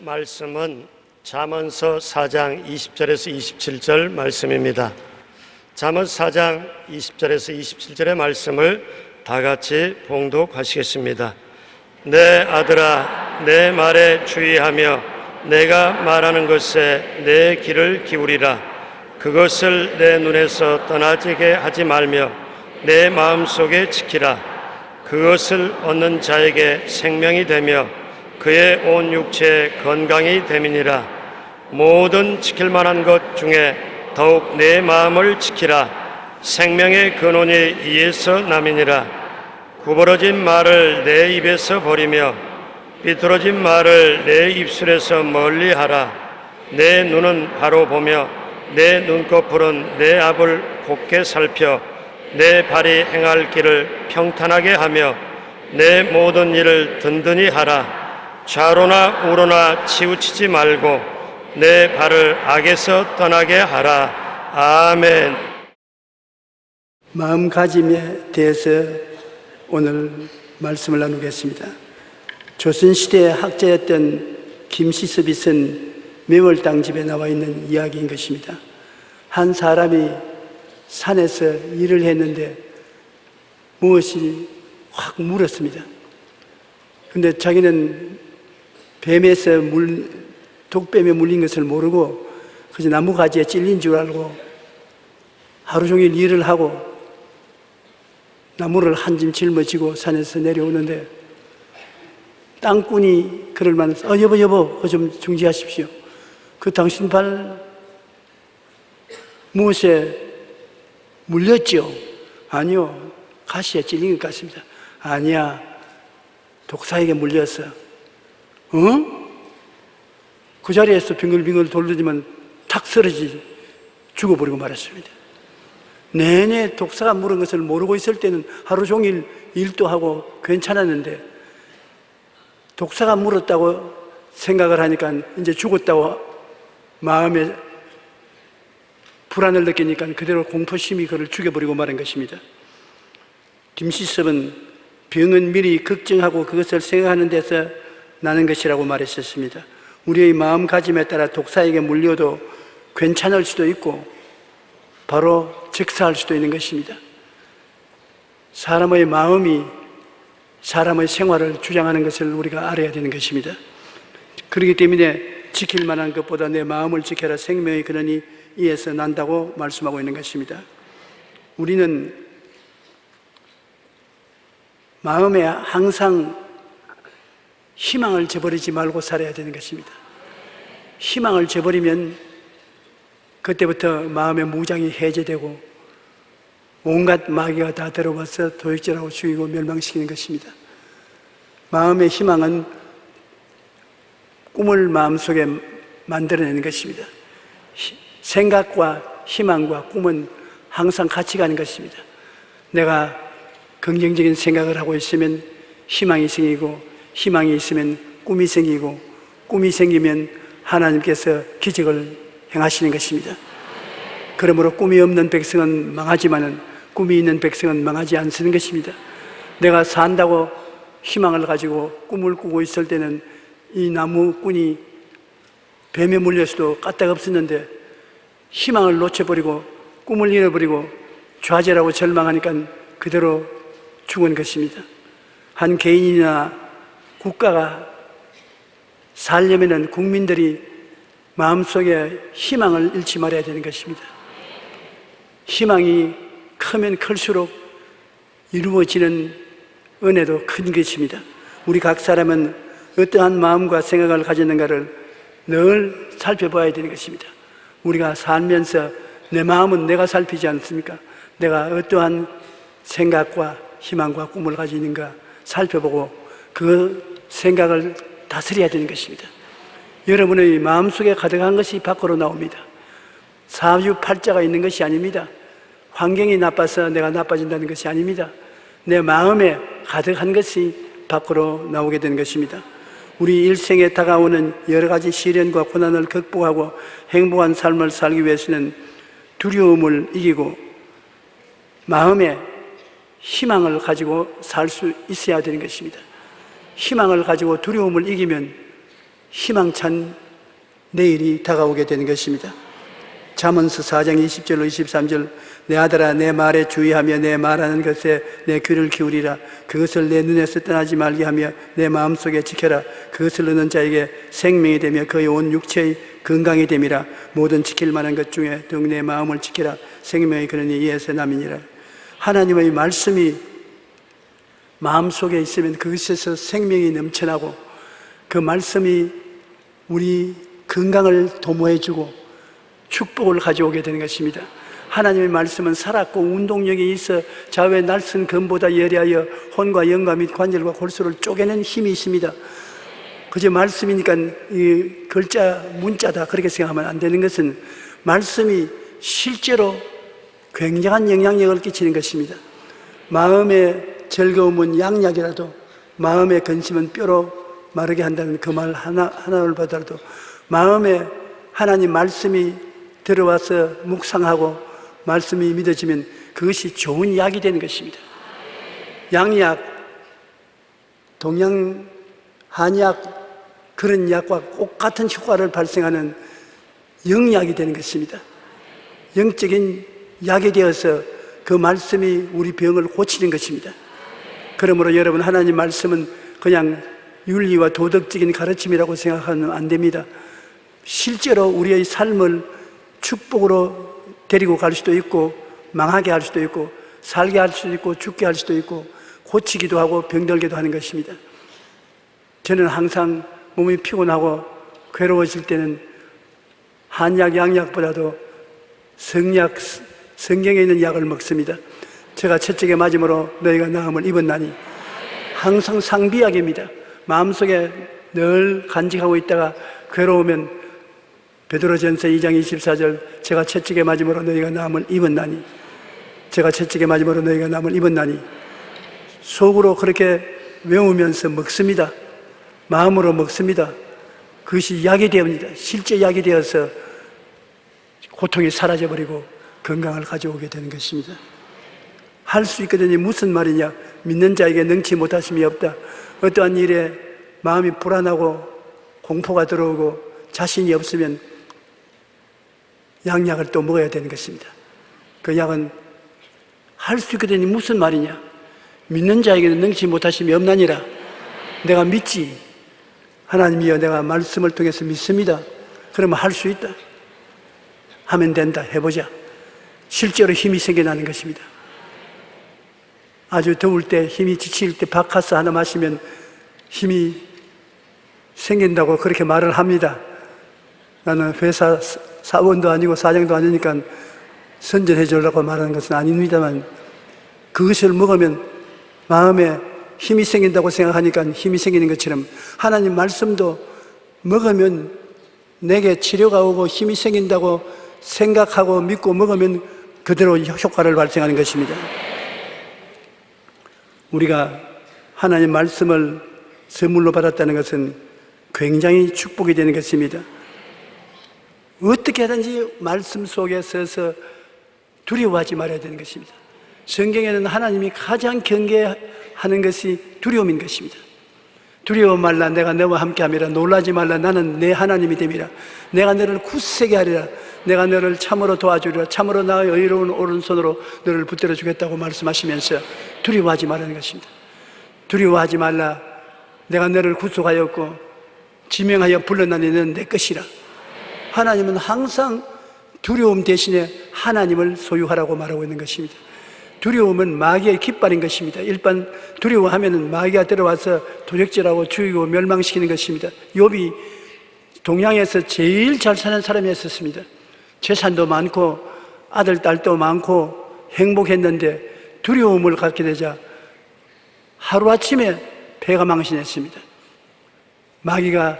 말씀은 잠언서 4장 20절에서 27절 말씀입니다. 잠언서 4장 20절에서 27절의 말씀을 다 같이 봉독하시겠습니다. 내 아들아, 내 말에 주의하며 내가 말하는 것에 내 귀를 기울이라. 그것을 내 눈에서 떠나지게 하지 말며 내 마음속에 지키라. 그것을 얻는 자에게 생명이 되며 그의 온 육체에 건강이 됨이니라. 모든 지킬 만한 것 중에 더욱 내 마음을 지키라. 생명의 근원이 이에서 남이니라. 구부러진 말을 내 입에서 버리며 삐뚤어진 말을 내 입술에서 멀리하라. 내 눈은 바로 보며 내 눈꺼풀은 내 앞을 곱게 살펴 내 발이 행할 길을 평탄하게 하며 내 모든 일을 든든히 하라. 좌로나 우로나 치우치지 말고 내 발을 악에서 떠나게 하라. 아멘. 마음가짐에 대해서 오늘 말씀을 나누겠습니다. 조선시대 학자였던 김시섭이 쓴 매월당집에 나와 있는 이야기인 것입니다. 한 사람이 산에서 일을 했는데 무엇이 확 물었습니다. 근데 자기는 독뱀에 물린 것을 모르고 그저 나무가지에 찔린 줄 알고 하루 종일 일을 하고 나무를 한 짐 짊어지고 산에서 내려오는데 땅꾼이 그를 만나서 여보 그거 좀 중지하십시오. 그 당신 발 무엇에 물렸죠? 아니요, 가시에 찔린 것 같습니다. 아니야, 독사에게 물렸어. 그 자리에서 빙글빙글 돌리지만 탁 쓰러지 죽어버리고 말았습니다. 내내 독사가 물은 것을 모르고 있을 때는 하루 종일 일도 하고 괜찮았는데 독사가 물었다고 생각을 하니까 이제 죽었다고 마음에 불안을 느끼니까 그대로 공포심이 그를 죽여버리고 말한 것입니다. 김시섭은 병은 미리 걱정하고 그것을 생각하는 데서 나는 것이라고 말했었습니다. 우리의 마음가짐에 따라 독사에게 물려도 괜찮을 수도 있고 바로 즉사할 수도 있는 것입니다. 사람의 마음이 사람의 생활을 주장하는 것을 우리가 알아야 되는 것입니다. 그렇기 때문에 지킬 만한 것보다 내 마음을 지켜라. 생명의 근원이 이에서 난다고 말씀하고 있는 것입니다. 우리는 마음에 항상 희망을 저버리지 말고 살아야 되는 것입니다. 희망을 저버리면 그때부터 마음의 무장이 해제되고 온갖 마귀가 다 들어와서 도적질하고 죽이고 멸망시키는 것입니다. 마음의 희망은 꿈을 마음속에 만들어내는 것입니다. 생각과 희망과 꿈은 항상 같이 가는 것입니다. 내가 긍정적인 생각을 하고 있으면 희망이 생기고 희망이 있으면 꿈이 생기고 꿈이 생기면 하나님께서 기적을 행하시는 것입니다. 그러므로 꿈이 없는 백성은 망하지만은 꿈이 있는 백성은 망하지 않는 것입니다. 내가 산다고 희망을 가지고 꿈을 꾸고 있을 때는 이 나무꾼이 뱀에 물려서도 까딱없었는데 희망을 놓쳐버리고 꿈을 잃어버리고 좌절하고 절망하니까 그대로 죽은 것입니다. 한 개인이나 국가가 살려면은 국민들이 마음속에 희망을 잃지 말아야 되는 것입니다. 희망이 크면 클수록 이루어지는 은혜도 큰 것입니다. 우리 각 사람은 어떠한 마음과 생각을 가졌는가를 늘 살펴봐야 되는 것입니다. 우리가 살면서 내 마음은 내가 살피지 않습니까? 내가 어떠한 생각과 희망과 꿈을 가지고 있는가 살펴보고 그 생각을 다스려야 되는 것입니다. 여러분의 마음속에 가득한 것이 밖으로 나옵니다. 사주팔자가 있는 것이 아닙니다. 환경이 나빠서 내가 나빠진다는 것이 아닙니다. 내 마음에 가득한 것이 밖으로 나오게 되는 것입니다. 우리 일생에 다가오는 여러 가지 시련과 고난을 극복하고 행복한 삶을 살기 위해서는 두려움을 이기고 마음에 희망을 가지고 살 수 있어야 되는 것입니다. 희망을 가지고 두려움을 이기면 희망찬 내일이 다가오게 되는 것입니다. 잠언서 4장 20절로 23절 내 아들아 내 말에 주의하며 내 말하는 것에 내 귀를 기울이라. 그것을 내 눈에서 떠나지 말게 하며 내 마음속에 지켜라. 그것을 얻는 자에게 생명이 되며 그의 온 육체의 건강이 됨이라. 모든 지킬 만한 것 중에 더욱 내 마음을 지켜라. 생명이 그러니 이에서 남이니라. 하나님의 말씀이 마음속에 있으면 그것에서 생명이 넘쳐나고 그 말씀이 우리 건강을 도모해 주고 축복을 가져오게 되는 것입니다. 하나님의 말씀은 살았고 운동력이 있어 좌우의 날선 검보다 예리하여 혼과 영과 및 관절과 골수를 쪼개는 힘이 있습니다. 그저 말씀이니까 이 글자 문자다 그렇게 생각하면 안 되는 것은 말씀이 실제로 굉장한 영향력을 끼치는 것입니다. 마음의 즐거움은 양약이라도 마음의 근심은 뼈로 마르게 한다는 그 말 하나를 보더라도 마음에 하나님 말씀이 들어와서 묵상하고 말씀이 믿어지면 그것이 좋은 약이 되는 것입니다. 양약, 동양, 한약 그런 약과 똑같은 효과를 발생하는 영약이 되는 것입니다. 영적인 약이 되어서 그 말씀이 우리 병을 고치는 것입니다. 그러므로 여러분 하나님 말씀은 그냥 윤리와 도덕적인 가르침이라고 생각하면 안 됩니다. 실제로 우리의 삶을 축복으로 데리고 갈 수도 있고 망하게 할 수도 있고 살게 할 수도 있고 죽게 할 수도 있고 고치기도 하고 병들게도 하는 것입니다. 저는 항상 몸이 피곤하고 괴로워질 때는 한약, 양약보다도 성약, 성경에 있는 약을 먹습니다. 제가 채찍에 맞음으로 너희가 나음을 입었나니 항상 상비약입니다. 마음속에 늘 간직하고 있다가 괴로우면 베드로전서 2장 24절 제가 채찍에 맞음으로 너희가 나음을 입었나니 제가 채찍에 맞음으로 너희가 나음을 입었나니 속으로 그렇게 외우면서 먹습니다. 마음으로 먹습니다. 그것이 약이 되옵니다. 실제 약이 되어서 고통이 사라져버리고 건강을 가져오게 되는 것입니다. 할 수 있거든요. 무슨 말이냐? 믿는 자에게 능치 못하심이 없다. 어떠한 일에 마음이 불안하고 공포가 들어오고 자신이 없으면 양약을 또 먹어야 되는 것입니다. 그 약은 할 수 있거든요. 무슨 말이냐? 믿는 자에게는 능치 못하심이 없나니라. 내가 믿지. 하나님이여 내가 말씀을 통해서 믿습니다. 그러면 할 수 있다. 하면 된다. 해보자. 실제로 힘이 생겨나는 것입니다. 아주 더울 때 힘이 지칠 때 바카스 하나 마시면 힘이 생긴다고 그렇게 말을 합니다. 나는 회사 사원도 아니고 사장도 아니니까 선전해 주려고 말하는 것은 아닙니다만 그것을 먹으면 마음에 힘이 생긴다고 생각하니까 힘이 생기는 것처럼 하나님 말씀도 먹으면 내게 치료가 오고 힘이 생긴다고 생각하고 믿고 먹으면 그대로 효과를 발생하는 것입니다. 우리가 하나님 말씀을 선물로 받았다는 것은 굉장히 축복이 되는 것입니다. 어떻게 하든지 말씀 속에 서서 두려워하지 말아야 되는 것입니다. 성경에는 하나님이 가장 경계하는 것이 두려움인 것입니다. 두려워 말라 내가 너와 함께함이라. 놀라지 말라 나는 내 하나님이 됨이라. 내가 너를 굳세게 하리라. 내가 너를 참으로 도와주리라. 참으로 나의 의로운 오른손으로 너를 붙들어 주겠다고 말씀하시면서 두려워하지 말라는 것입니다. 두려워하지 말라. 내가 너를 구속하였고 지명하여 불러나니 너는 내 것이라. 하나님은 항상 두려움 대신에 하나님을 소유하라고 말하고 있는 것입니다. 두려움은 마귀의 깃발인 것입니다. 일반 두려워하면 마귀가 들어와서 도적질하고 죽이고 멸망시키는 것입니다. 욥이 동양에서 제일 잘 사는 사람이었습니다. 재산도 많고 아들, 딸도 많고 행복했는데 두려움을 갖게 되자 하루아침에 배가 망신했습니다. 마귀가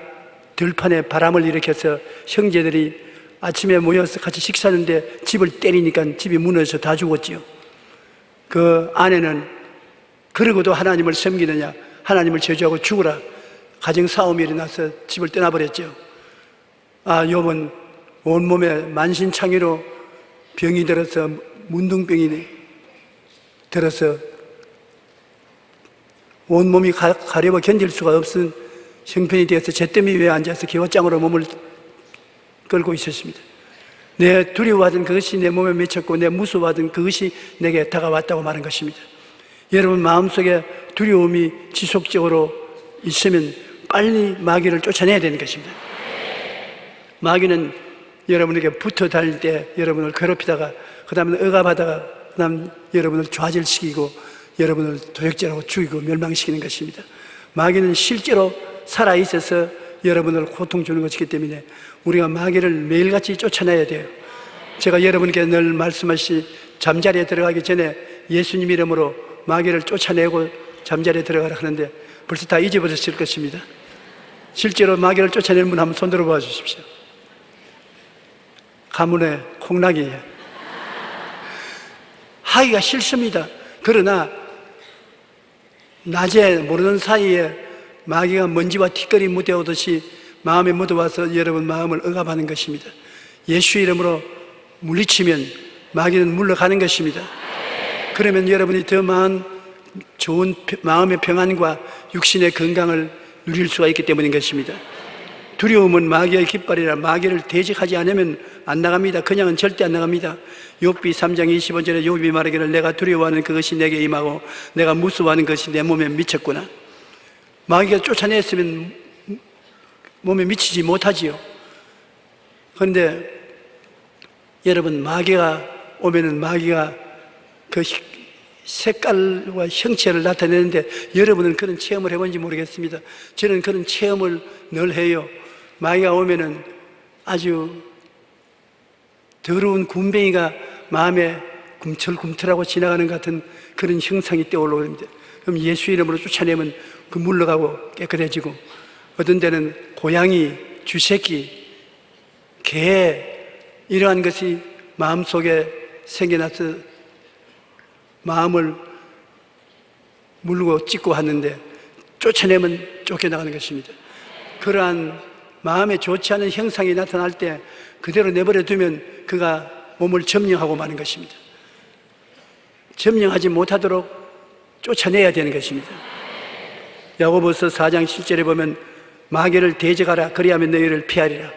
들판에 바람을 일으켜서 형제들이 아침에 모여서 같이 식사하는데 집을 때리니까 집이 무너져서 다 죽었지요. 그 아내는 그러고도 하나님을 섬기느냐, 하나님을 저주하고 죽으라. 가정 싸움이 일어나서 집을 떠나버렸죠. 욥은 온몸에 만신창이로 병이 들어서 문둥병이 들어서 온몸이 가려워 견딜 수가 없은 형편이 되어서 잿더미 위에 앉아서 기와장으로 몸을 끌고 있었습니다. 내 두려워하던 그것이 내 몸에 미쳤고 내 무서워하던 그것이 내게 다가왔다고 말한 것입니다. 여러분 마음속에 두려움이 지속적으로 있으면 빨리 마귀를 쫓아내야 되는 것입니다. 마귀는 여러분에게 붙어 다닐 때 여러분을 괴롭히다가 그 다음에 억압하다가 그 다음 여러분을 좌절시키고 여러분을 도적질하고 죽이고 멸망시키는 것입니다. 마귀는 실제로 살아있어서 여러분을 고통 주는 것이기 때문에 우리가 마귀를 매일같이 쫓아내야 돼요. 제가 여러분께 늘 말씀하시 잠자리에 들어가기 전에 예수님 이름으로 마귀를 쫓아내고 잠자리에 들어가라 하는데 벌써 다 잊어버렸을 것입니다. 실제로 마귀를 쫓아내는 분 한번 손 들어봐 주십시오. 가문의 콩나기예요. 하기가 싫습니다. 그러나 낮에 모르는 사이에 마귀가 먼지와 티끌이 묻어오듯이 마음에 묻어와서 여러분 마음을 억압하는 것입니다. 예수 이름으로 물리치면 마귀는 물러가는 것입니다. 그러면 여러분이 더 좋은 마음의 평안과 육신의 건강을 누릴 수가 있기 때문인 것입니다. 두려움은 마귀의 깃발이라 마귀를 대적하지 않으면 안 나갑니다. 그냥은 절대 안 나갑니다. 욥기 3장 25절에 욥이 말하기를 내가 두려워하는 그것이 내게 임하고 내가 무서워하는 것이 내 몸에 미쳤구나. 마귀가 쫓아냈으면 몸에 미치지 못하지요. 그런데 여러분 마귀가 오면은 마귀가 그 색깔과 형체를 나타내는데 여러분은 그런 체험을 해본지 모르겠습니다. 저는 그런 체험을 늘 해요. 마귀가 오면은 아주 더러운 군뱅이가 마음에 꿈틀꿈틀하고 지나가는 것 같은 그런 형상이 떠올라오는데 그럼 예수 이름으로 쫓아내면 그 물러가고 깨끗해지고 어떤 데는 고양이, 쥐새끼, 개 이러한 것이 마음속에 생겨나서 마음을 물고 찢고 하는데 쫓아내면 쫓겨나가는 것입니다. 그러한 마음에 좋지 않은 형상이 나타날 때 그대로 내버려 두면 그가 몸을 점령하고 마는 것입니다. 점령하지 못하도록 쫓아내야 되는 것입니다. 야고보서 4장 7절에 보면 마귀를 대적하라 그리하면 너희를 피하리라.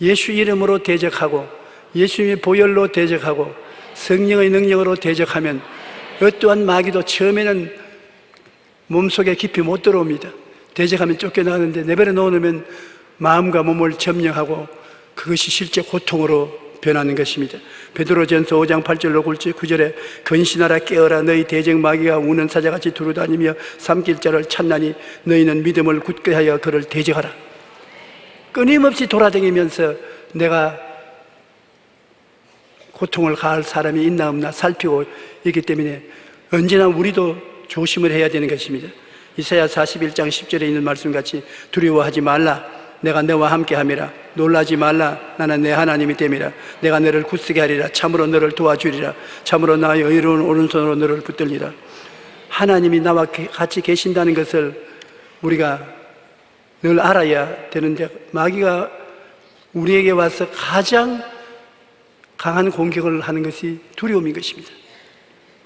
예수 이름으로 대적하고 예수님의 보혈로 대적하고 성령의 능력으로 대적하면 어떠한 마귀도 처음에는 몸속에 깊이 못 들어옵니다. 대적하면 쫓겨나가는데 내버려 놓으면 마음과 몸을 점령하고 그것이 실제 고통으로 변하는 것입니다. 베드로전서 5장 8절로 9절에 근신하라 깨어라 너희 대적 마귀가 우는 사자같이 두루다니며 삼킬 자를 찾나니 너희는 믿음을 굳게 하여 그를 대적하라. 끊임없이 돌아다니면서 내가 고통을 가할 사람이 있나 없나 살피고 있기 때문에 언제나 우리도 조심을 해야 되는 것입니다. 이사야 41장 10절에 있는 말씀같이 두려워하지 말라 내가 너와 함께 함이라 놀라지 말라 나는 내 하나님이 됨이라 내가 너를 굳세게 하리라 참으로 너를 도와주리라 참으로 나의 의로운 오른손으로 너를 붙들리라. 하나님이 나와 같이 계신다는 것을 우리가 늘 알아야 되는데 마귀가 우리에게 와서 가장 강한 공격을 하는 것이 두려움인 것입니다.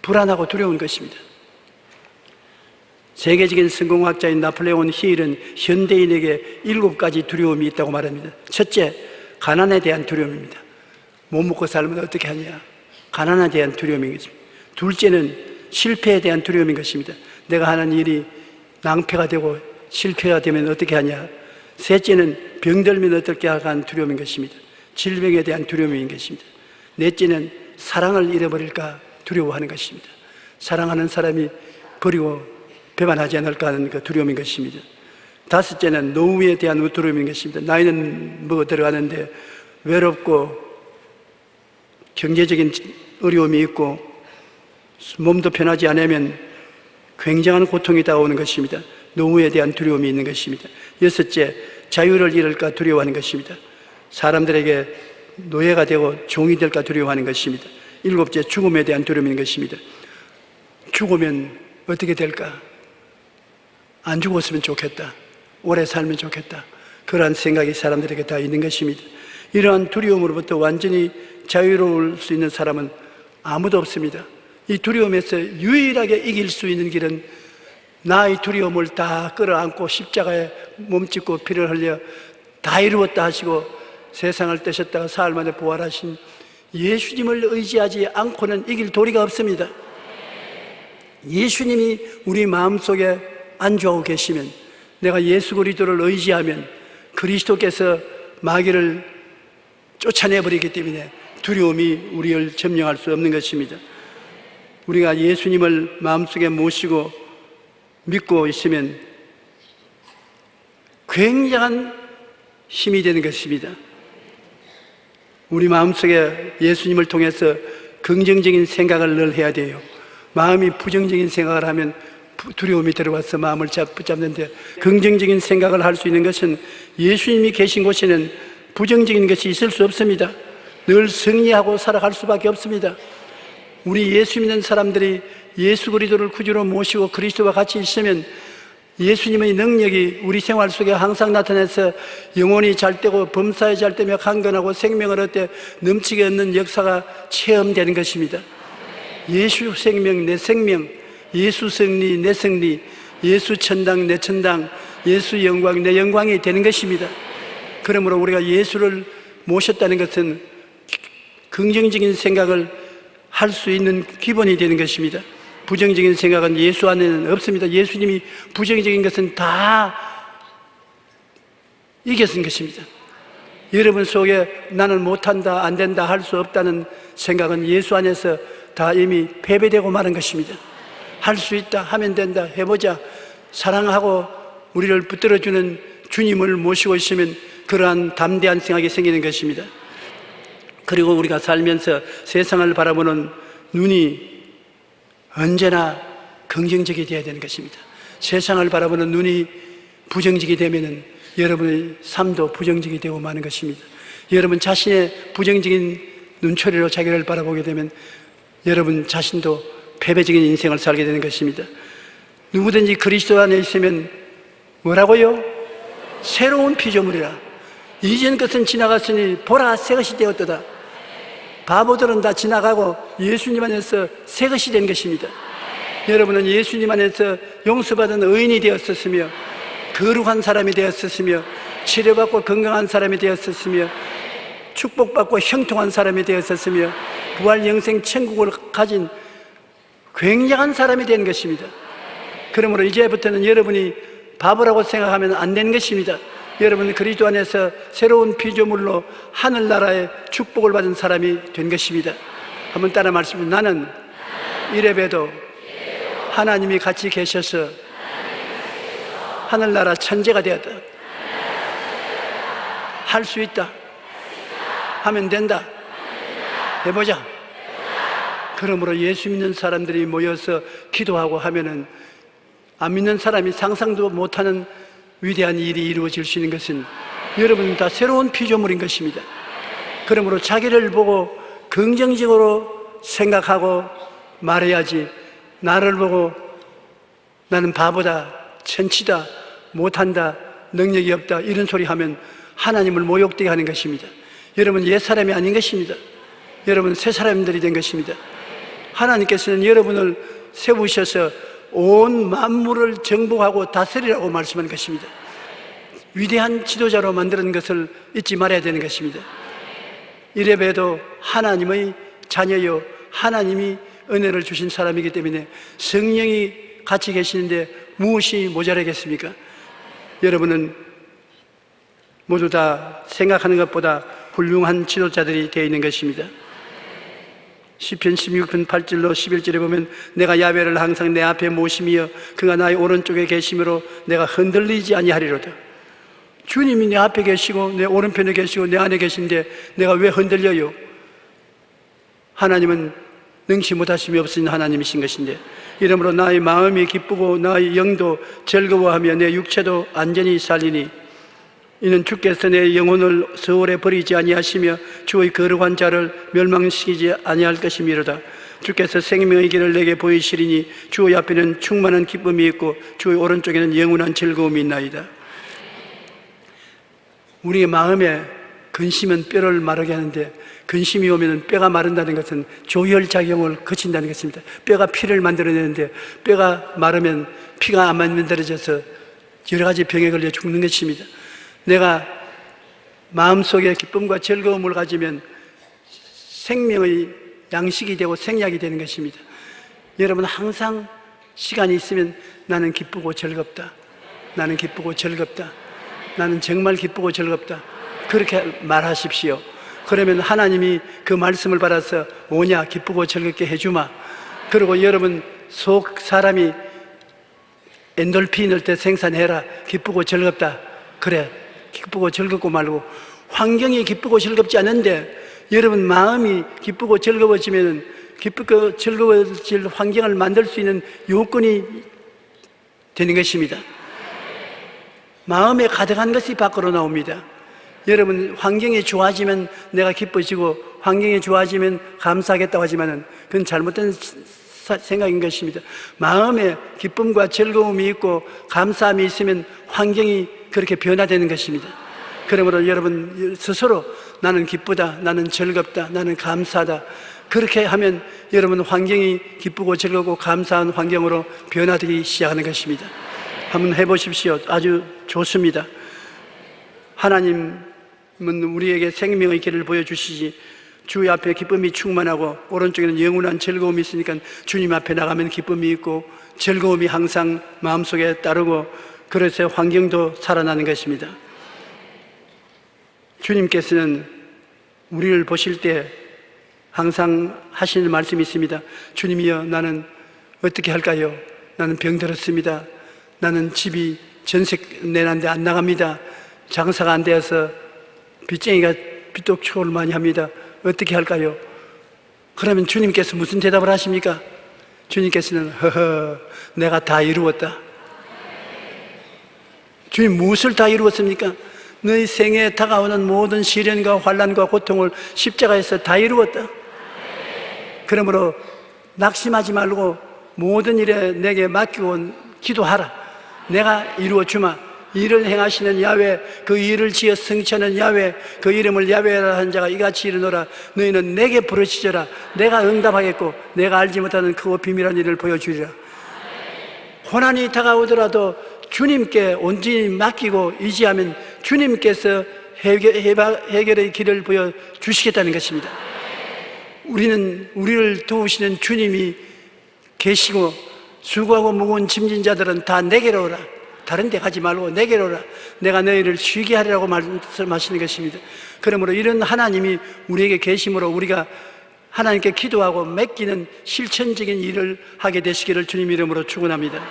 불안하고 두려운 것입니다. 세계적인 성공학자인 나폴레온 힐은 현대인에게 7가지 두려움이 있다고 말합니다. 첫째, 가난에 대한 두려움입니다. 못 먹고 살면 어떻게 하냐. 가난에 대한 두려움인 것입니다. 둘째는 실패에 대한 두려움인 것입니다. 내가 하는 일이 낭패가 되고 실패가 되면 어떻게 하냐. 셋째는 병들면 어떻게 할까 하는 두려움인 것입니다. 질병에 대한 두려움인 것입니다. 넷째는 사랑을 잃어버릴까 두려워하는 것입니다. 사랑하는 사람이 버리고 배반하지 않을까 하는 그 두려움인 것입니다. 다섯째는 노후에 대한 두려움인 것입니다. 나이는 먹어 들어가는데 외롭고 경제적인 어려움이 있고 몸도 편하지 않으면 굉장한 고통이 다가오는 것입니다. 노후에 대한 두려움이 있는 것입니다. 여섯째, 자유를 잃을까 두려워하는 것입니다. 사람들에게 노예가 되고 종이 될까 두려워하는 것입니다. 일곱째, 죽음에 대한 두려움인 것입니다. 죽으면 어떻게 될까? 안 죽었으면 좋겠다. 오래 살면 좋겠다. 그러한 생각이 사람들에게 다 있는 것입니다. 이러한 두려움으로부터 완전히 자유로울 수 있는 사람은 아무도 없습니다. 이 두려움에서 유일하게 이길 수 있는 길은 나의 두려움을 다 끌어안고 십자가에 몸짓고 피를 흘려 다 이루었다 하시고 세상을 떠셨다가 사흘 만에 부활하신 예수님을 의지하지 않고는 이길 도리가 없습니다. 예수님이 우리 마음속에 안주하고 계시면, 내가 예수 그리스도를 의지하면 그리스도께서 마귀를 쫓아내버리기 때문에 두려움이 우리를 점령할 수 없는 것입니다. 우리가 예수님을 마음속에 모시고 믿고 있으면 굉장한 힘이 되는 것입니다. 우리 마음속에 예수님을 통해서 긍정적인 생각을 늘 해야 돼요. 마음이 부정적인 생각을 하면 두려움이 들어와서 마음을 붙잡는데, 긍정적인 생각을 할 수 있는 것은 예수님이 계신 곳에는 부정적인 것이 있을 수 없습니다. 늘 승리하고 살아갈 수밖에 없습니다. 우리 예수 믿는 사람들이 예수 그리스도를 구주로 모시고 그리스도와 같이 있으면 예수님의 능력이 우리 생활 속에 항상 나타나서 영혼이 잘되고 범사에 잘되며 강건하고 생명을 얻되 넘치게 얻는 역사가 체험되는 것입니다. 예수 생명 내 생명, 예수 승리 내 승리, 예수 천당 내 천당, 예수 영광 내 영광이 되는 것입니다. 그러므로 우리가 예수를 모셨다는 것은 긍정적인 생각을 할 수 있는 기본이 되는 것입니다. 부정적인 생각은 예수 안에는 없습니다. 예수님이 부정적인 것은 다 이겼은 것입니다. 여러분 속에 나는 못한다, 안 된다, 할 수 없다는 생각은 예수 안에서 다 이미 패배되고 마는 것입니다. 할 수 있다, 하면 된다, 해보자, 사랑하고 우리를 붙들어주는 주님을 모시고 있으면 그러한 담대한 생각이 생기는 것입니다. 그리고 우리가 살면서 세상을 바라보는 눈이 언제나 긍정적이 되어야 되는 것입니다. 세상을 바라보는 눈이 부정적이 되면은 여러분의 삶도 부정적이 되고 마는 것입니다. 여러분 자신의 부정적인 눈초리로 자기를 바라보게 되면 여러분 자신도 패배적인 인생을 살게 되는 것입니다. 누구든지 그리스도 안에 있으면 뭐라고요? 새로운 피조물이라. 이전 것은 지나갔으니 보라 새 것이 되었도다. 바보들은 다 지나가고 예수님 안에서 새 것이 된 것입니다. 여러분은 예수님 안에서 용서받은 의인이 되었었으며 거룩한 사람이 되었었으며 치료받고 건강한 사람이 되었었으며 축복받고 형통한 사람이 되었었으며 부활 영생 천국을 가진 굉장한 사람이 된 것입니다. 그러므로 이제부터는 여러분이 바보라고 생각하면 안 되는 것입니다. 여러분 그리스도 안에서 새로운 피조물로 하늘나라의 축복을 받은 사람이 된 것입니다. 한번 따라 말씀해. 나는 이래봬도 하나님이 같이 계셔서 하늘나라 천재가 되었다. 할 수 있다. 하면 된다. 해보자. 그러므로 예수 믿는 사람들이 모여서 기도하고 하면은 안 믿는 사람이 상상도 못하는 위대한 일이 이루어질 수 있는 것은 여러분 다 새로운 피조물인 것입니다. 그러므로 자기를 보고 긍정적으로 생각하고 말해야지, 나를 보고 나는 바보다, 천치다, 못한다, 능력이 없다 이런 소리 하면 하나님을 모욕되게 하는 것입니다. 여러분 옛사람이 아닌 것입니다. 여러분 새 사람들이 된 것입니다. 하나님께서는 여러분을 세우셔서 온 만물을 정복하고 다스리라고 말씀한 것입니다. 위대한 지도자로 만드는 것을 잊지 말아야 되는 것입니다. 이래봬도 하나님의 자녀요, 하나님이 은혜를 주신 사람이기 때문에 성령이 같이 계시는데 무엇이 모자라겠습니까? 여러분은 모두 다 생각하는 것보다 훌륭한 지도자들이 되어 있는 것입니다. 시편 16편 8절로 11절에 보면 내가 야훼를 항상 내 앞에 모심이여 그가 나의 오른쪽에 계심으로 내가 흔들리지 아니하리로다. 주님이 내 앞에 계시고 내 오른편에 계시고 내 안에 계신데 내가 왜 흔들려요? 하나님은 능치 못하심이 없으신 하나님이신 것인데, 이러므로 나의 마음이 기쁘고 나의 영도 즐거워하며 내 육체도 안전히 살리니 이는 주께서 내 영혼을 서울에 버리지 아니하시며 주의 거룩한 자를 멸망시키지 아니할 것이미로다. 주께서 생명의 길을 내게 보이시리니 주의 앞에는 충만한 기쁨이 있고 주의 오른쪽에는 영원한 즐거움이 있나이다. 우리의 마음에 근심은 뼈를 마르게 하는데 근심이 오면 뼈가 마른다는 것은 조혈작용을 거친다는 것입니다. 뼈가 피를 만들어내는데 뼈가 마르면 피가 안 만들어져서 여러 가지 병에 걸려 죽는 것입니다. 내가 마음속에 기쁨과 즐거움을 가지면 생명의 양식이 되고 생약이 되는 것입니다. 여러분 항상 시간이 있으면 나는 기쁘고 즐겁다. 나는 기쁘고 즐겁다. 나는 정말 기쁘고 즐겁다. 그렇게 말하십시오. 그러면 하나님이 그 말씀을 받아서 오냐 기쁘고 즐겁게 해주마. 그리고 여러분 속 사람이 엔돌핀을 때 생산해라. 기쁘고 즐겁다. 그래 기쁘고 즐겁고 말고 환경이 기쁘고 즐겁지 않은데 여러분 마음이 기쁘고 즐거워지면 기쁘고 즐거워질 환경을 만들 수 있는 요건이 되는 것입니다. 마음에 가득한 것이 밖으로 나옵니다. 여러분 환경이 좋아지면 내가 기뻐지고 환경이 좋아지면 감사하겠다고 하지만 그건 잘못된 생각인 것입니다. 마음에 기쁨과 즐거움이 있고 감사함이 있으면 환경이 그렇게 변화되는 것입니다. 그러므로 여러분 스스로 나는 기쁘다, 나는 즐겁다, 나는 감사하다 그렇게 하면 여러분 환경이 기쁘고 즐겁고 감사한 환경으로 변화되기 시작하는 것입니다. 한번 해보십시오. 아주 좋습니다. 하나님은 우리에게 생명의 길을 보여주시지 주의 앞에 기쁨이 충만하고 오른쪽에는 영원한 즐거움이 있으니까 주님 앞에 나가면 기쁨이 있고 즐거움이 항상 마음속에 따르고 그래서 환경도 살아나는 것입니다. 주님께서는 우리를 보실 때 항상 하시는 말씀이 있습니다. 주님이여 나는 어떻게 할까요? 나는 병들었습니다. 나는 집이 전세 내는데 안 나갑니다. 장사가 안 되어서 빚쟁이가 빚독촉을 많이 합니다. 어떻게 할까요? 그러면 주님께서 무슨 대답을 하십니까? 주님께서는 허허 내가 다 이루었다. 주님 무엇을 다 이루었습니까? 너희 생에 다가오는 모든 시련과 환난과 고통을 십자가에서 다 이루었다. 그러므로 낙심하지 말고 모든 일에 내게 맡기고 기도하라. 내가 이루어 주마. 일을 행하시는 야훼, 그 일을 지어 성취하는 야훼, 그 이름을 야훼라 한 자가 이같이 이르노라. 너희는 내게 부르짖어라. 내가 응답하겠고 내가 알지 못하는 크고 비밀한 일을 보여주리라. 고난이 다가오더라도 주님께 온전히 맡기고 의지하면 주님께서 해결의 길을 보여주시겠다는 것입니다. 우리를 도우시는 주님이 계시고 수고하고 무거운 짐진 자들은 다 내게로 오라. 다른 데 가지 말고 내게로 오라. 내가 너희를 쉬게 하리라고 말씀하시는 것입니다. 그러므로 이런 하나님이 우리에게 계심으로 우리가 하나님께 기도하고 맡기는 실천적인 일을 하게 되시기를 주님 이름으로 축원합니다.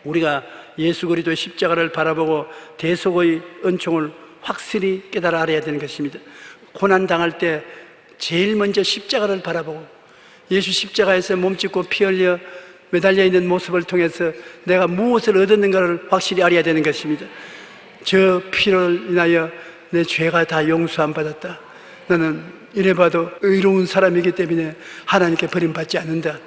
우리가 예수 그리스도의 십자가를 바라보고 대속의 은총을 확실히 깨달아 알아야 되는 것입니다. 고난 당할 때 제일 먼저 십자가를 바라보고 예수 십자가에서 몸짓고 피 흘려 매달려 있는 모습을 통해서 내가 무엇을 얻었는가를 확실히 알아야 되는 것입니다. 저 피를 인하여 내 죄가 다 용서함 받았다. 나는 이래봐도 의로운 사람이기 때문에 하나님께 버림받지 않는다.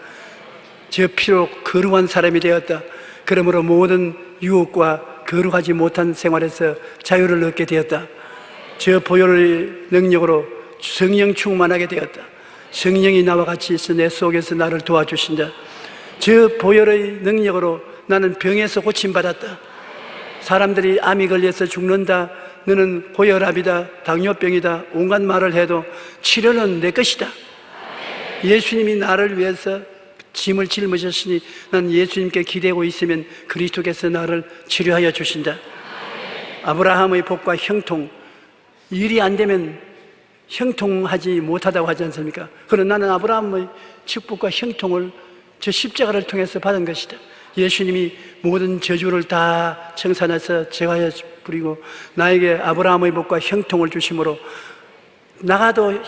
저 피로 거룩한 사람이 되었다. 그러므로 모든 유혹과 거룩하지 못한 생활에서 자유를 얻게 되었다. 저 보혈의 능력으로 성령 충만하게 되었다. 성령이 나와 같이 있어 내 속에서 나를 도와주신다. 저 보혈의 능력으로 나는 병에서 고침받았다. 사람들이 암이 걸려서 죽는다. 너는 고혈압이다, 당뇨병이다, 온갖 말을 해도 치료는 내 것이다. 예수님이 나를 위해서 짐을 짊으셨으니 난 예수님께 기대고 있으면 그리스도께서 나를 치료하여 주신다. 아브라함의 복과 형통, 일이 안 되면 형통하지 못하다고 하지 않습니까? 그러나 나는 아브라함의 축복과 형통을 저 십자가를 통해서 받은 것이다. 예수님이 모든 저주를 다 청산해서 제거하여 부리고 나에게 아브라함의 복과 형통을 주심으로 나가도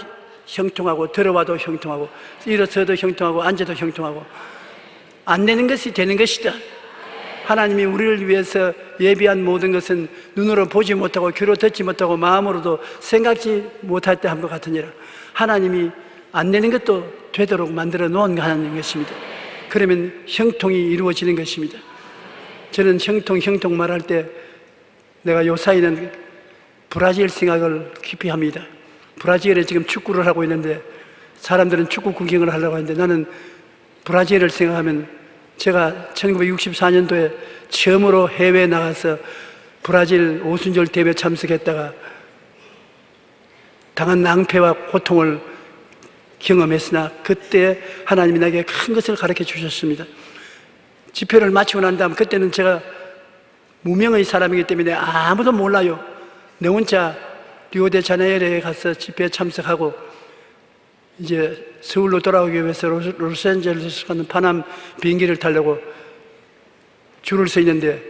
형통하고 들어와도 형통하고 일어서도 형통하고 앉아도 형통하고 안 되는 것이 되는 것이다. 하나님이 우리를 위해서 예비한 모든 것은 눈으로 보지 못하고 귀로 듣지 못하고 마음으로도 생각지 못할 때 한 것 같으니라. 하나님이 안 되는 것도 되도록 만들어 놓은 하나님인 것입니다. 그러면 형통이 이루어지는 것입니다. 저는 형통 말할 때 내가 요 사이는 브라질 생각을 깊이 합니다. 브라질에 지금 축구를 하고 있는데 사람들은 축구 구경을 하려고 하는데 나는 브라질을 생각하면 제가 1964년도에 처음으로 해외에 나가서 브라질 오순절 대회 참석했다가 당한 낭패와 고통을 경험했으나 그때 하나님이 나에게 큰 것을 가르쳐 주셨습니다. 집회를 마치고 난 다음 그때는 제가 무명의 사람이기 때문에 아무도 몰라요. 내 혼자 리오데자네이루에 가서 집회에 참석하고 이제 서울로 돌아오기 위해서 로스앤젤레스 가는 파남 비행기를 타려고 줄을 서 있는데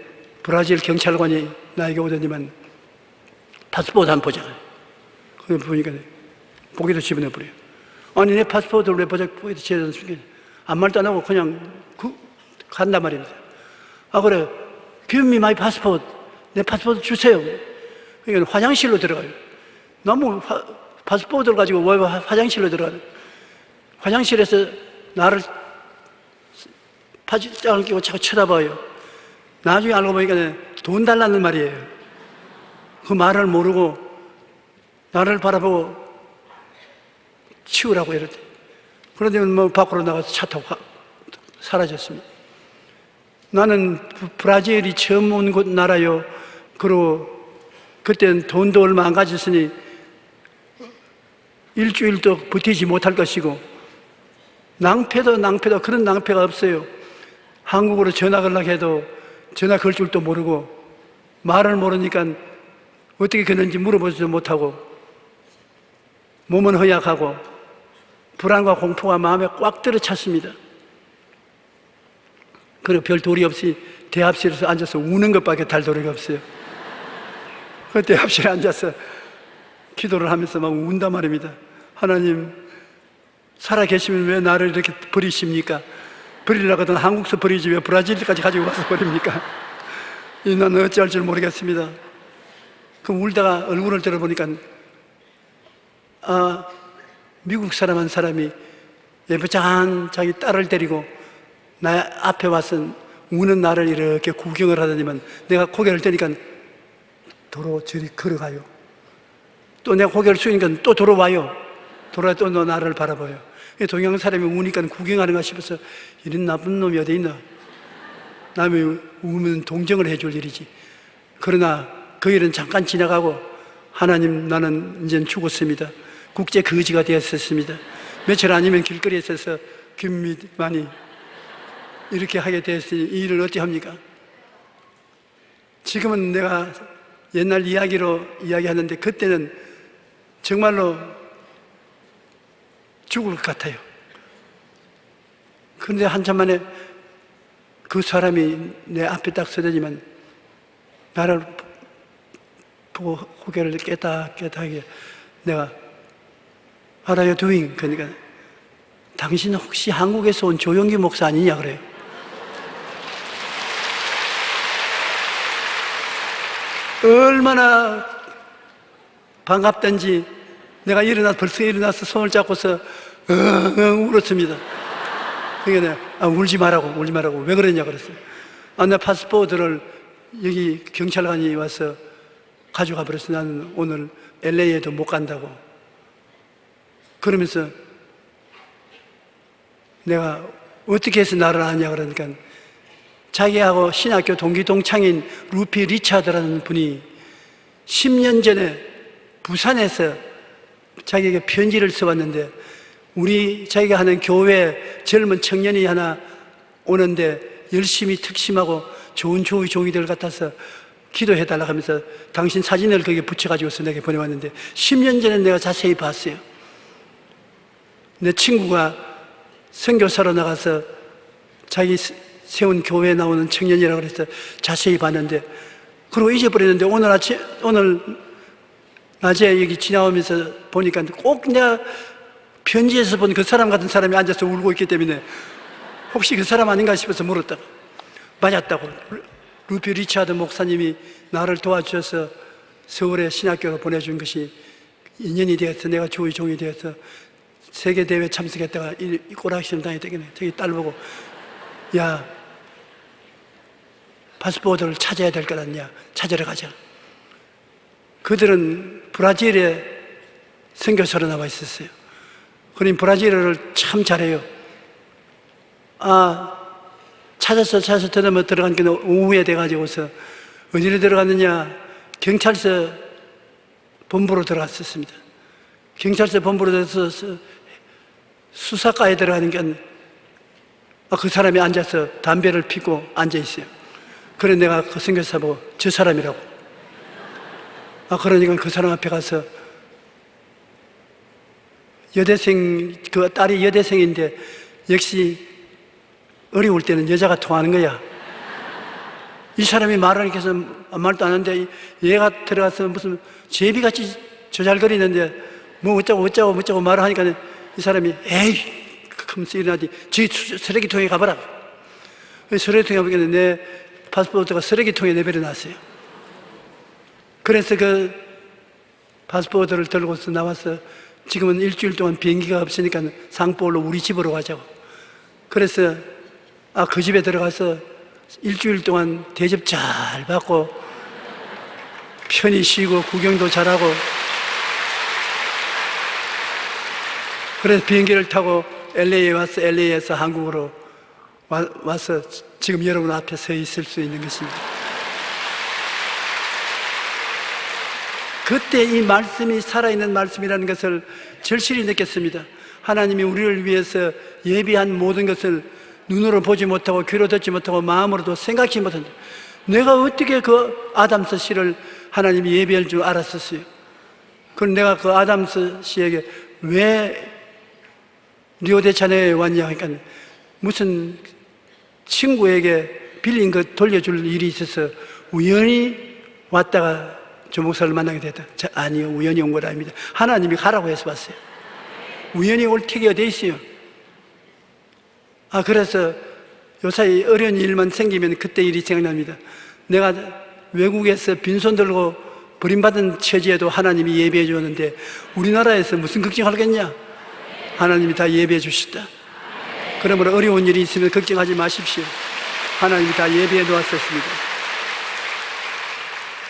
브라질 경찰관이 나에게 오더니만 파스포르트 안 보잖아요. 그걸 보니까 보기도 집어넣어버려요. 아니 내 파스포르트를 왜 보기도 집어넣어주게 아무 말도 안 하고 그냥 간단 말입니다. 아 그래 Give me my passport. 내 파스포르트 주세요. 그러니까 화장실로 들어가요. 너무 파스포르트를 가지고 왜 화장실로 들어가요? 화장실에서 나를 파지장을 끼고 자꾸 쳐다봐요. 나중에 알고 보니까 돈 달라는 말이에요. 그 말을 모르고 나를 바라보고 치우라고 이러대. 그런데 뭐 밖으로 나가서 차 타고 사라졌습니다. 나는 브라질이 처음 온 곳 나라요. 그리고 그때는 돈도 얼마 안 가졌으니 일주일도 버티지 못할 것이고 낭패도 그런 낭패가 없어요. 한국으로 전화 걸려고 해도 전화 걸 줄도 모르고 말을 모르니까 어떻게 걷는지 물어보지도 못하고 몸은 허약하고 불안과 공포가 마음에 꽉 들어찼습니다. 그리고 별 도리 없이 대합실에서 앉아서 우는 것밖에 달 도리가 없어요. 그 대합실에 앉아서 기도를 하면서 막 운단 말입니다. 하나님, 살아계시면 왜 나를 이렇게 버리십니까? 버리려고 하던 한국서 버리지 왜 브라질까지 가지고 와서 버립니까? 나는 어찌할 줄 모르겠습니다. 그 울다가 얼굴을 들어보니까 미국 사람 한 사람이 예쁘장한 자기 딸을 데리고 나 앞에 와서 우는 나를 이렇게 구경을 하더니만 내가 고개를 드니까 도로 저리 걸어가요. 또 내가 고개를 숙이니까 또 돌아와요. 돌아와 또 너 나를 바라봐요. 동양 사람이 우니까 구경하는가 싶어서 이런 나쁜 놈이 어디 있나? 남이 우면 동정을 해줄 일이지. 그러나 그 일은 잠깐 지나가고 하나님 나는 이제 죽었습니다. 국제 거지가 되었습니다. 며칠 아니면 길거리에 서서 김미만이 이렇게 하게 되었으니 이 일을 어찌 합니까? 지금은 내가 옛날 이야기로 이야기하는데 그때는 정말로 죽을 것 같아요. 그런데 한참 만에 그 사람이 내 앞에 딱 서더니만 나를 보고 고개를 깨딱깨딱하게 내가 What are you doing? 그러니까 당신 혹시 한국에서 온 조용기 목사 아니냐 그래요. 얼마나 반갑던지 내가 벌써 일어나서 손을 잡고서 울었습니다. 그러니까 내가 울지 말라고 왜 그러냐 그랬어요. 내 파스포르트를 여기 경찰관이 와서 가져가 버렸어. 나는 오늘 LA에도 못 간다고. 그러면서 내가 어떻게 해서 나를 아냐 그러니까 자기하고 신학교 동기 동창인 루피 리차드라는 분이 10년 전에 부산에서 자기에게 편지를 써왔는데 자기가 하는 교회 젊은 청년이 하나 오는데 열심히 특심하고 좋은 종이들 같아서 기도해달라고 하면서 당신 사진을 거기에 붙여가지고서 내게 보내왔는데 10년 전에 내가 자세히 봤어요. 내 친구가 선교사로 나가서 자기 세운 교회에 나오는 청년이라고 해서 자세히 봤는데 그리고 잊어버렸는데 오늘 낮에 여기 지나오면서 보니까 꼭 내가 편지에서 본 그 사람 같은 사람이 앉아서 울고 있기 때문에 혹시 그 사람 아닌가 싶어서 물었다고. 맞았다고. 루피 리차드 목사님이 나를 도와주셔서 서울에 신학교로 보내준 것이 인연이 되어서 내가 주의 종이 되어서 세계대회 참석했다가 이 꼬락시험 당했다기네. 저기 딸 보고 야 파스포르트를 찾아야 될 것 같냐? 찾으러 가자. 그들은 브라질에 선교사로 나와 있었어요. 그러니 브라질어를 참 잘해요. 찾아서 들어가니까 오후에 돼가지고서 어디로 들어갔느냐? 경찰서 본부로 들어갔었습니다. 경찰서 본부로 들어가서 수사과에 들어가니까 그 사람이 앉아서 담배를 피고 앉아 있어요. 그래 내가 그 선교사 보고 저 사람이라고. 그러니까 그 사람 앞에 가서 여대생, 그 딸이 여대생인데 역시 어려울 때는 여자가 통하는 거야. 이 사람이 말하니까 해서 말도 안 하는데 얘가 들어가서 무슨 제비같이 조잘거리는데 뭐 어쩌고 말을 하니까 이 사람이 에이 하면서 일어나지 저기 쓰레기통에 가봐라. 쓰레기통에 가보니까 내 파스포르트가 쓰레기통에 내버려놨어요. 그래서 그 파스포르트를 들고서 나와서 지금은 일주일 동안 비행기가 없으니까 상포울로 우리 집으로 가자고. 그래서 그 집에 들어가서 일주일 동안 대접 잘 받고 편히 쉬고 구경도 잘하고 그래서 비행기를 타고 LA에 와서 LA에서 한국으로 와서 지금 여러분 앞에 서 있을 수 있는 것입니다. 그때 이 말씀이 살아있는 말씀이라는 것을 절실히 느꼈습니다. 하나님이 우리를 위해서 예비한 모든 것을 눈으로 보지 못하고 귀로 듣지 못하고 마음으로도 생각지 못한다. 내가 어떻게 그 아담스 씨를 하나님이 예비할 줄 알았었어요. 그럼 내가 그 아담스 씨에게 왜 리오데자네이로에 왔냐 하니까 무슨 친구에게 빌린 것 돌려줄 일이 있어서 우연히 왔다가 조 목사를 만나게 됐다. 아니요, 우연히 온 건 아닙니다. 하나님이 가라고 해서 왔어요. 우연히 올 택이 어디 있어요? 그래서 요사이 어려운 일만 생기면 그때 일이 생각납니다. 내가 외국에서 빈손 들고 버림받은 처지에도 하나님이 예배해 주었는데 우리나라에서 무슨 걱정하겠냐? 하나님이 다 예배해 주시다. 그러므로 어려운 일이 있으면 걱정하지 마십시오. 하나님이 다 예배해 놓았었습니다.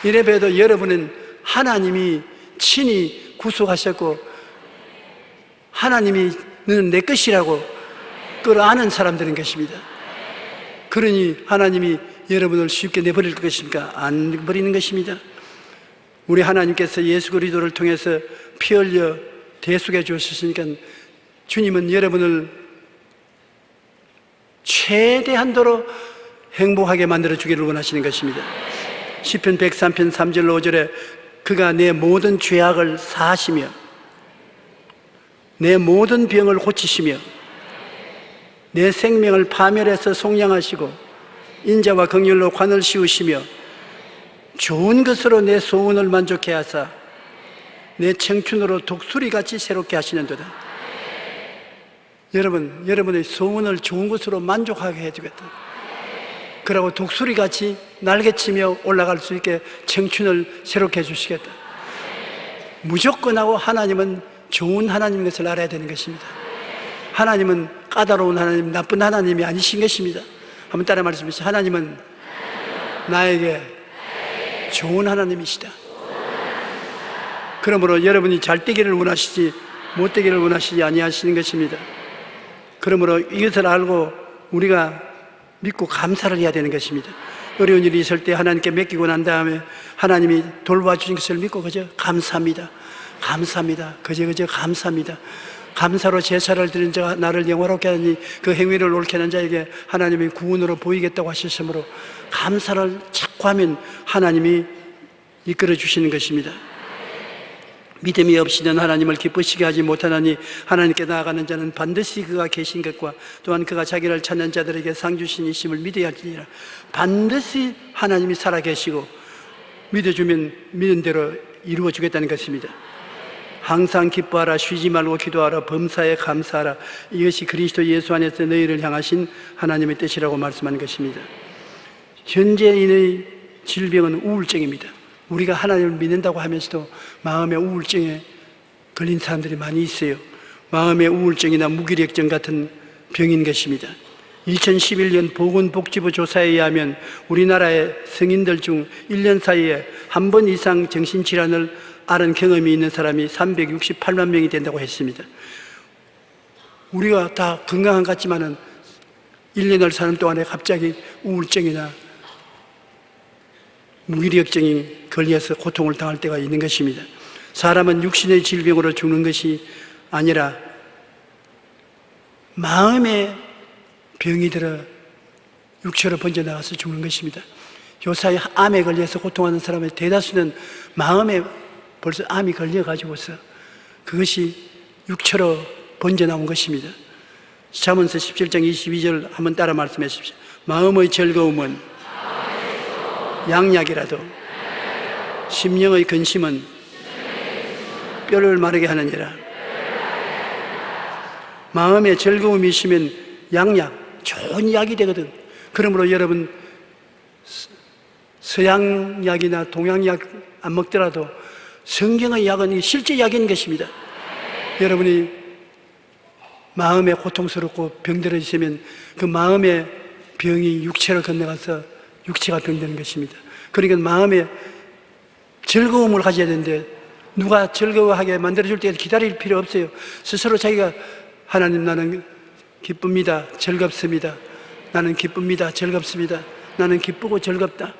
이래봬도 여러분은 하나님이 친히 구속하셨고 하나님이 너는 내 것이라고 그걸 아는 사람들인 것입니다. 그러니 하나님이 여러분을 쉽게 내버릴 것입니까? 안 버리는 것입니다. 우리 하나님께서 예수 그리스도를 통해서 피 흘려 대속해 주셨으니까 주님은 여러분을 최대한도로 행복하게 만들어 주기를 원하시는 것입니다. 시편 103편 3절 5절에 그가 내 모든 죄악을 사하시며 내 모든 병을 고치시며 내 생명을 파멸해서 속량하시고 인자와 긍휼로 관을 씌우시며 좋은 것으로 내 소원을 만족해 하사 내 청춘으로 독수리같이 새롭게 하시는도다. 여러분의 소원을 좋은 것으로 만족하게 해주겠다. 그러고 독수리같이 날개치며 올라갈 수 있게 청춘을 새롭게 해주시겠다. 무조건하고 하나님은 좋은 하나님인 것을 알아야 되는 것입니다. 하나님은 까다로운 하나님, 나쁜 하나님이 아니신 것입니다. 한번 따라 말씀하시죠. 하나님은 나에게 좋은 하나님이시다. 그러므로 여러분이 잘 되기를 원하시지 못 되기를 원하시지 아니하시는 것입니다. 그러므로 이것을 알고 우리가 믿고 감사를 해야 되는 것입니다. 어려운 일이 있을 때 하나님께 맡기고 난 다음에 하나님이 돌봐주신 것을 믿고 그저 감사합니다. 감사합니다. 그저 감사합니다. 감사로 제사를 드린 자가 나를 영화롭게 하니 그 행위를 옳게 하는 자에게 하나님이 구원으로 보이겠다고 하셨으므로 감사를 자꾸 하면 하나님이 이끌어 주시는 것입니다. 믿음이 없이는 하나님을 기쁘시게 하지 못하나니 하나님께 나아가는 자는 반드시 그가 계신 것과 또한 그가 자기를 찾는 자들에게 상 주신 이심을 믿어야 하니라. 반드시 하나님이 살아계시고 믿어주면 믿은 대로 이루어 주겠다는 것입니다. 항상 기뻐하라, 쉬지 말고 기도하라, 범사에 감사하라. 이것이 그리스도 예수 안에서 너희를 향하신 하나님의 뜻이라고 말씀하는 것입니다. 현재인의 질병은 우울증입니다. 우리가 하나님을 믿는다고 하면서도 마음의 우울증에 걸린 사람들이 많이 있어요. 마음의 우울증이나 무기력증 같은 병인 것입니다. 2011년 보건복지부 조사에 의하면 우리나라의 성인들 중 1년 사이에 한 번 이상 정신질환을 앓은 경험이 있는 사람이 368만 명이 된다고 했습니다. 우리가 다 건강한 것 같지만은 1년을 사는 동안에 갑자기 우울증이나 무기력증이 걸려서 고통을 당할 때가 있는 것입니다. 사람은 육신의 질병으로 죽는 것이 아니라 마음의 병이 들어 육체로 번져나가서 죽는 것입니다. 요사이 암에 걸려서 고통하는 사람의 대다수는 마음에 벌써 암이 걸려가지고서 그것이 육체로 번져나온 것입니다. 잠언서 17장 22절 한번 따라 말씀해 주십시오. 마음의 즐거움은 양약이라도 심령의 근심은 뼈를 마르게 하느니라. 마음에 즐거움이 있으면 양약, 좋은 약이 되거든. 그러므로 여러분 서양약이나 동양약 안 먹더라도 성경의 약은 실제 약인 것입니다. 여러분이 마음에 고통스럽고 병들어 있으면 그 마음의 병이 육체로 건너가서 육체가 병되는 것입니다. 그러니까 마음에 즐거움을 가져야 되는데 누가 즐거워하게 만들어줄 때까지 기다릴 필요 없어요. 스스로 자기가 하나님 나는 기쁩니다. 즐겁습니다. 나는 기쁩니다. 즐겁습니다. 나는 기쁘고 즐겁다.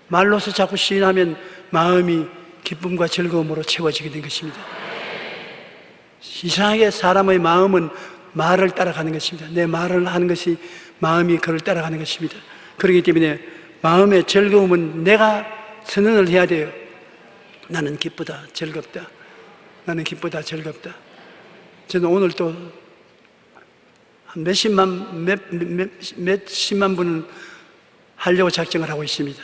말로서 자꾸 시인하면 마음이 기쁨과 즐거움으로 채워지게 된 것입니다. 이상하게 사람의 마음은 말을 따라가는 것입니다. 내 말을 하는 것이 마음이 그를 따라가는 것입니다. 그렇기 때문에 마음의 즐거움은 내가 선언을 해야 돼요. 나는 기쁘다, 즐겁다. 나는 기쁘다, 즐겁다. 저는 오늘 또 몇십만 분을 하려고 작정을 하고 있습니다.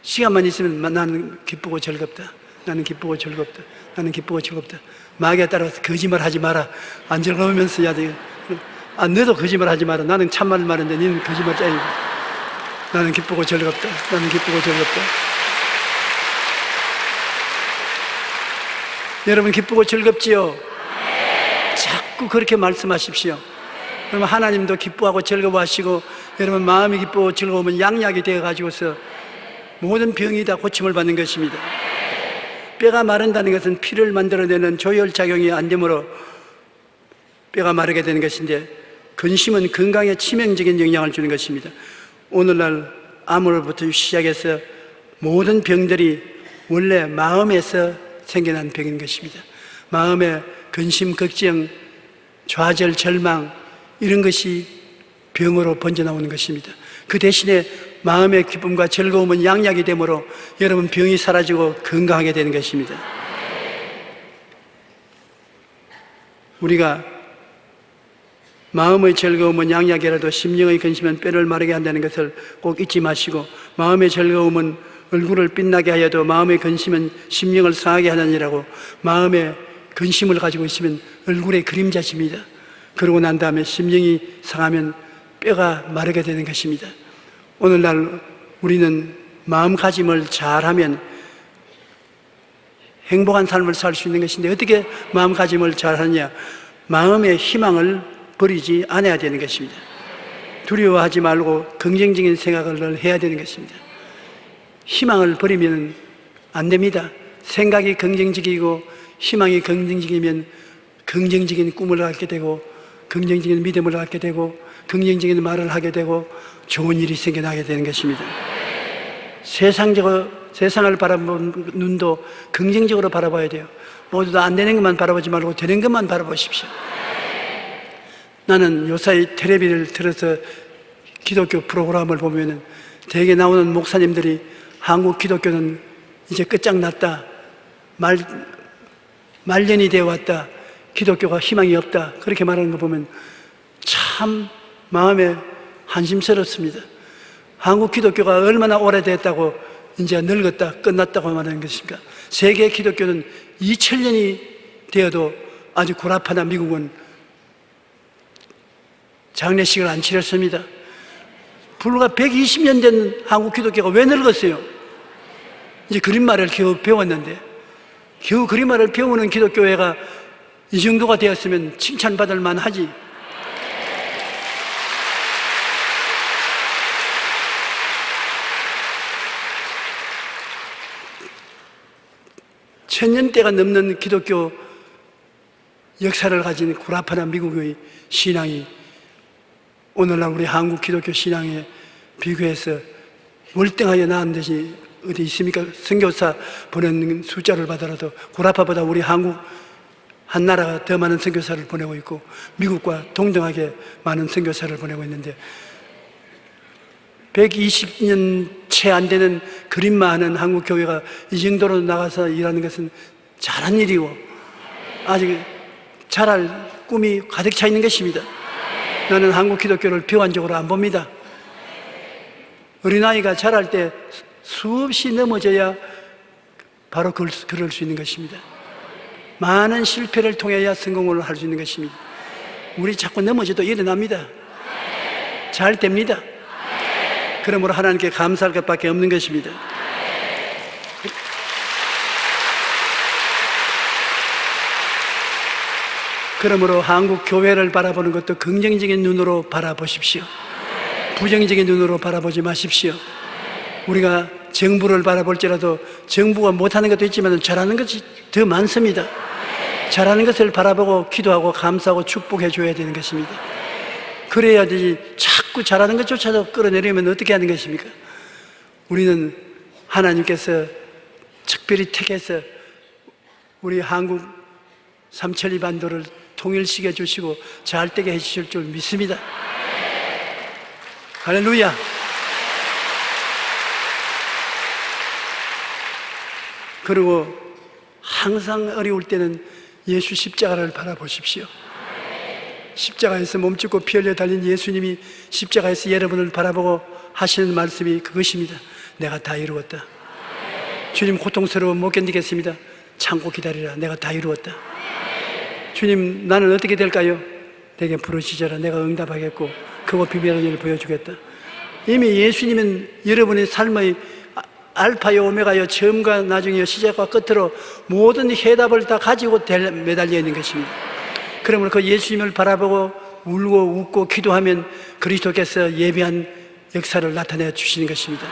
시간만 있으면 나는 기쁘고 즐겁다. 나는 기쁘고 즐겁다. 나는 기쁘고 즐겁다. 마귀에 따라서 거짓말 하지 마라. 안 즐거우면서 해야 돼요. 너도 거짓말 하지 마라. 나는 참말을 말하는데 너는 거짓말 짜이고. 나는 기쁘고 즐겁다. 나는 기쁘고 즐겁다. 여러분 기쁘고 즐겁지요? 자꾸 그렇게 말씀하십시오. 그러면 하나님도 기뻐하고 즐거워하시고 여러분 마음이 기쁘고 즐거우면 양약이 되어가지고서 모든 병이 다 고침을 받는 것입니다. 뼈가 마른다는 것은 피를 만들어내는 조혈작용이 안 되므로 뼈가 마르게 되는 것인데 근심은 건강에 치명적인 영향을 주는 것입니다. 오늘날 암으로부터 시작해서 모든 병들이 원래 마음에서 생겨난 병인 것입니다. 마음의 근심, 걱정, 좌절, 절망 이런 것이 병으로 번져나오는 것입니다. 그 대신에 마음의 기쁨과 즐거움은 양약이 되므로 여러분 병이 사라지고 건강하게 되는 것입니다. 우리가 마음의 즐거움은 양약이라도 심령의 근심은 뼈를 마르게 한다는 것을 꼭 잊지 마시고 마음의 즐거움은 얼굴을 빛나게 하여도 마음의 근심은 심령을 상하게 하느니라고 마음의 근심을 가지고 있으면 얼굴의 그림자십니다. 그러고 난 다음에 심령이 상하면 뼈가 마르게 되는 것입니다. 오늘날 우리는 마음가짐을 잘하면 행복한 삶을 살 수 있는 것인데 어떻게 마음가짐을 잘하느냐? 마음의 희망을 버리지 않아야 되는 것입니다. 두려워하지 말고 긍정적인 생각을 해야 되는 것입니다. 희망을 버리면 안 됩니다. 생각이 긍정적이고 희망이 긍정적이면 긍정적인 꿈을 갖게 되고 긍정적인 믿음을 갖게 되고 긍정적인 말을 하게 되고 좋은 일이 생겨나게 되는 것입니다. 세상을 바라보는 눈도 긍정적으로 바라봐야 돼요. 모두 다 안 되는 것만 바라보지 말고 되는 것만 바라보십시오. 나는 요사이 텔레비를 틀어서 기독교 프로그램을 보면은 대개 나오는 목사님들이 한국 기독교는 이제 끝장났다. 말년이 되어 왔다. 기독교가 희망이 없다. 그렇게 말하는 거 보면 참 마음에 한심스럽습니다. 한국 기독교가 얼마나 오래됐다고 이제 늙었다, 끝났다고 말하는 것입니까? 세계 기독교는 2000년이 되어도 아주 구라파나 미국은 장례식을 안 치렀습니다. 불과 120년 된 한국 기독교가 왜 늙었어요? 이제 그림말을 겨우 배웠는데 겨우 그림말을 배우는 기독교회가 이 정도가 되었으면 칭찬받을 만하지. 천년대가 넘는 기독교 역사를 가진 구라파나 미국의 신앙이 오늘날 우리 한국 기독교 신앙에 비교해서 월등하게 나은 것이 어디 있습니까? 선교사 보내는 숫자를 받아라도 구라파보다 우리 한국 한 나라가 더 많은 선교사를 보내고 있고 미국과 동등하게 많은 선교사를 보내고 있는데 120년 채 안 되는 그림만 하는 한국 교회가 이 정도로 나가서 일하는 것은 잘한 일이고 아직 잘할 꿈이 가득 차 있는 것입니다. 나는 한국 기독교를 비관적으로 안 봅니다. 어린아이가 자랄 때 수없이 넘어져야 바로 그럴 수 있는 것입니다. 많은 실패를 통해야 성공을 할 수 있는 것입니다. 우리 자꾸 넘어져도 일어납니다. 잘 됩니다. 그러므로 하나님께 감사할 것밖에 없는 것입니다. 그러므로 한국 교회를 바라보는 것도 긍정적인 눈으로 바라보십시오. 부정적인 눈으로 바라보지 마십시오. 우리가 정부를 바라볼지라도 정부가 못하는 것도 있지만 잘하는 것이 더 많습니다. 잘하는 것을 바라보고 기도하고 감사하고 축복해 줘야 되는 것입니다. 그래야 되지 자꾸 잘하는 것조차도 끌어내려면 어떻게 하는 것입니까? 우리는 하나님께서 특별히 택해서 우리 한국 삼천리 반도를 통일시켜 주시고 잘되게 해주실 줄 믿습니다. 할렐루야. 그리고 항상 어려울 때는 예수 십자가를 바라보십시오. 십자가에서 몸짓고 피 흘려 달린 예수님이 십자가에서 여러분을 바라보고 하시는 말씀이 그것입니다. 내가 다 이루었다. 주님 고통스러워 못 견디겠습니다. 참고 기다리라. 내가 다 이루었다. 주님 나는 어떻게 될까요? 내게 부르시자라. 내가 응답하겠고 그거 비밀한 일을 보여주겠다. 이미 예수님은 여러분의 삶의 알파요 오메가요 처음과 나중이요 시작과 끝으로 모든 해답을 다 가지고 매달려 있는 것입니다. 그러므로 그 예수님을 바라보고 울고 웃고 기도하면 그리스도께서 예비한 역사를 나타내 주시는 것입니다.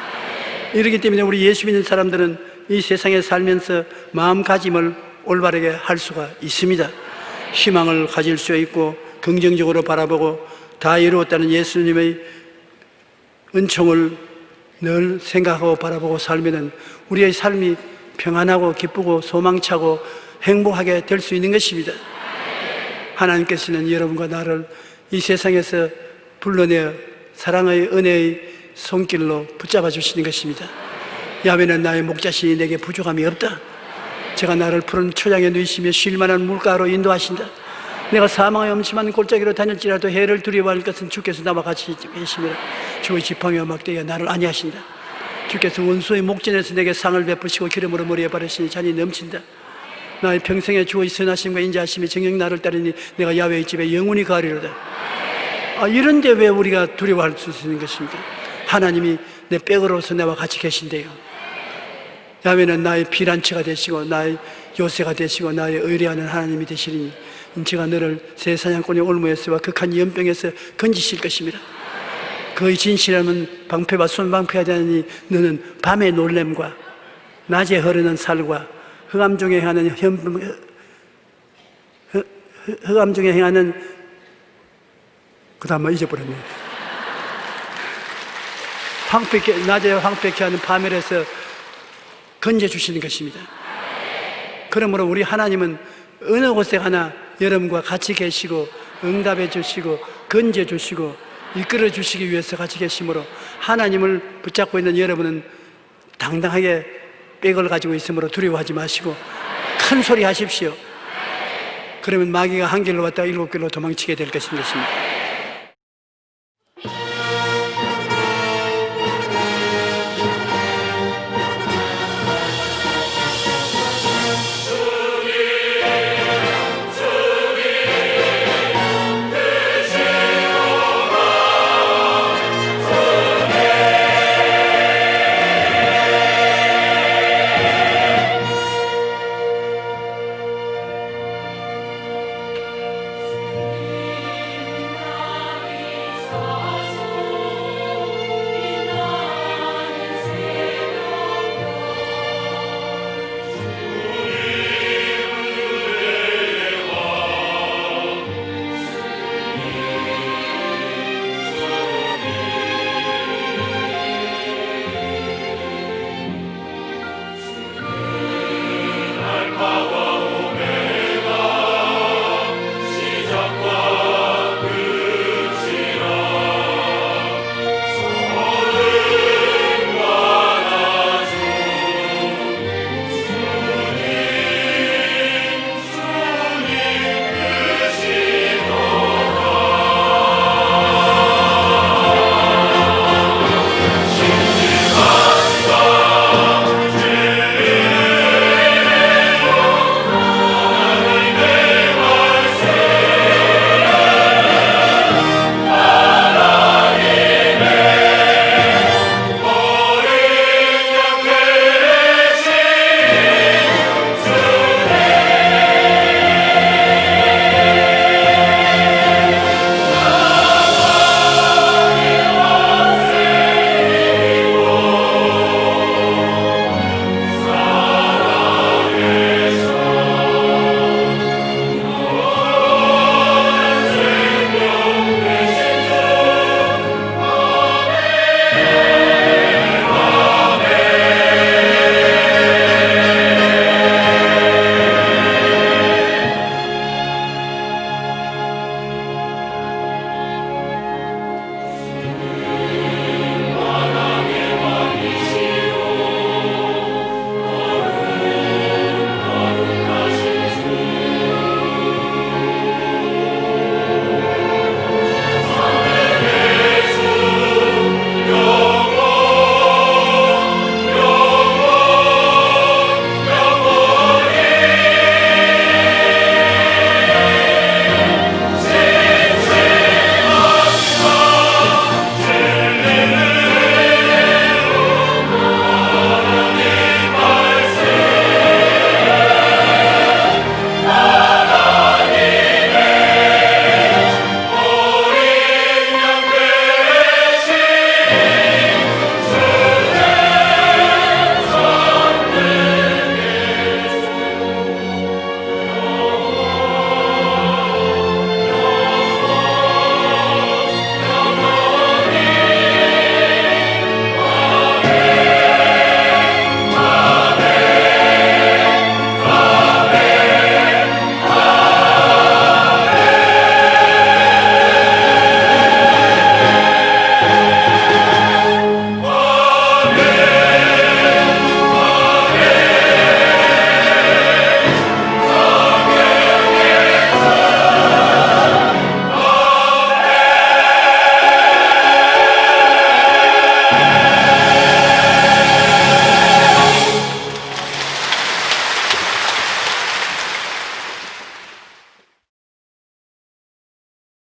이렇기 때문에 우리 예수 믿는 사람들은 이 세상에 살면서 마음가짐을 올바르게 할 수가 있습니다. 희망을 가질 수 있고 긍정적으로 바라보고 다 이루었다는 예수님의 은총을 늘 생각하고 바라보고 살면은 우리의 삶이 평안하고 기쁘고 소망차고 행복하게 될 수 있는 것입니다. 하나님께서는 여러분과 나를 이 세상에서 불러내어 사랑의 은혜의 손길로 붙잡아 주시는 것입니다. 야훼는 나의 목자시니 내게 부족함이 없다. 제가 나를 푸른 초장에 누이시며 쉴 만한 물가로 인도하신다. 내가 사망의 엄침한 골짜기로 다닐지라도 해를 두려워할 것은 주께서 나와 같이 계시며 주의 지팡이와 막대기가 나를 안위하신다. 주께서 원수의 목전에서 내게 상을 베푸시고 기름으로 머리에 바르시니 잔이 넘친다. 나의 평생에 주의 선하심과 인자하심이 정녕 나를 따르니 내가 야훼의 집에 영원히 가리로다. 이런데 왜 우리가 두려워할 수 있는 것입니까? 하나님이 내 백으로서 나와 같이 계신대요. 야훼는 나의 피난처가 되시고 나의 요새가 되시고 나의 의뢰하는 하나님이 되시리니 제가 너를 새 사냥꾼의 올무에서와 극한 연병에서 건지실 것입니다. 그의 진실함은 방패와 손방패가 되니 너는 밤의 놀램과 낮에 흐르는 살과 흑암 중에 행하는 그 다음 잊어버렸네. 낮에 황폐케 하는 파멸에서 건져주시는 것입니다. 그러므로 우리 하나님은 어느 곳에 가나 여러분과 같이 계시고 응답해 주시고 건져 주시고 이끌어 주시기 위해서 같이 계시므로 하나님을 붙잡고 있는 여러분은 당당하게 백을 가지고 있으므로 두려워하지 마시고 큰 소리 하십시오. 그러면 마귀가 한 길로 왔다가 일곱 길로 도망치게 될 것입니다.